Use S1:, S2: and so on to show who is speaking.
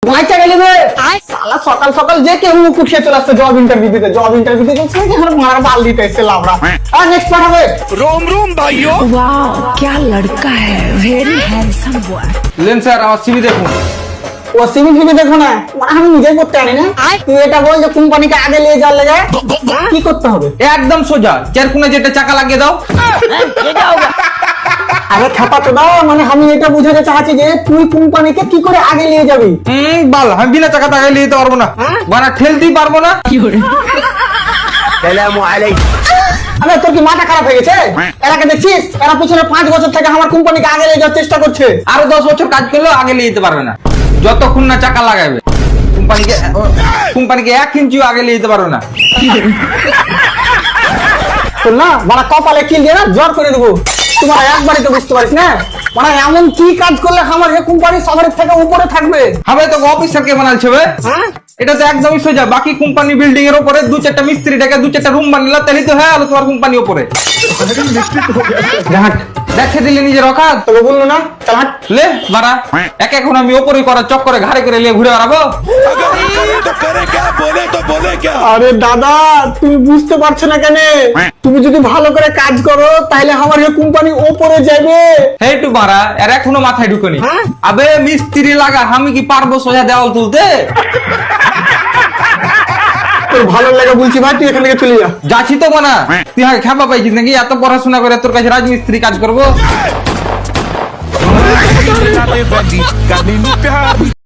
S1: ভাইটা গেলে রে সালা সকাল সকাল যে কেউ কুঠিয়ে চলে আসছে জব ইন্টারভিউ দিতে চলছে এখন মারা বাল দিতে এসে লাভরা আর নেক্সট পার্ট হবে
S2: रोम रोम भाइयों
S3: वाह क्या लड़का है वेरी हैंडसम बॉय
S4: लेन স্যার আমার সিভি দেখুন
S1: ও সিভিল টিভি দেখো না মানে আমি নিজে করতে জানি না তুই এটা বল যে কোম্পানিকে আগে নিয়ে যাওয়ার লেগে কি করতে হবে
S4: একদম সোজা চার কোণে যেটা চাকা লাগিয়ে দাও
S1: আরে খাপা তো দাও মানে আমি এটা বুঝাতে চাচ্ছি যে তুই কোম্পানিকে কি করে আগে নিয়ে যাবি
S4: বাল আমি বিনা চাকা টাকা নিয়ে যেতে পারবো না মানে ঠেলতেই পারবো না
S1: আরে তোর কি মাথা খারাপ হয়ে গেছে এরাকে দেখছিস এরা পিছনে 5 বছর থেকে আমার কোম্পানিকে আগে নিয়ে যাওয়ার চেষ্টা করছে
S4: আরো 10 বছর কাজ করলেও আগে নিয়ে যেতে পারবে না যতক্ষণ না চাকা লাগাবে কোম্পানিকে 1 ইঞ্চিও আগে নিয়ে যেতে পারবে না
S1: তোর না মানে কপালে কিল দিয়ে না জ্বর করে দেবো তোমার একবারই তো বুঝতে পারিস না মানে এমন কি কাজ করলে আমার এই কোম্পানি সবার থেকে উপরে থাকবে
S4: হবে তো অফিসার কে বানালছে বে এটা তো একদমই সোজা বাকি কোম্পানি বিল্ডিং এর উপরে 2-4টা মিস্ত্রি ডেকে 2-4টা রুম বানালে তাহলে তো হয়ে গেল তোমার কোম্পানি উপরে দেখে দিলে নিজের অকাত
S1: তোকে বললো না চল হাট
S4: লে মারা এক এখন আমি ওপরে করার চক্করে ঘাড়ে করে নিয়ে ঘুরে বেড়াবো
S2: अगर करे तो करे क्या बोले क्या
S1: আরে দাদা তুমি বুঝতে পারছো না কেন তুমি যদি ভালো করে কাজ করো তাহলে আমার এই কোম্পানি উপরে যাবে
S4: হে টু মারা এর এখনো মাথায় ঢুকেনি আবে মিস্ত্রি লাগা আমি কি পারবো সোজা দেওয়াল তুলতে
S1: তোর ভালো লাগে বলছি ভাই তুই এখান থেকে চলে যা
S4: যাচ্ছি তো মানা তুই হয় খাপা পাইছিস নাকি এত পড়াশোনা করে তোর কাছে রাজমিস্ত্রি কাজ করবো
S2: प्यार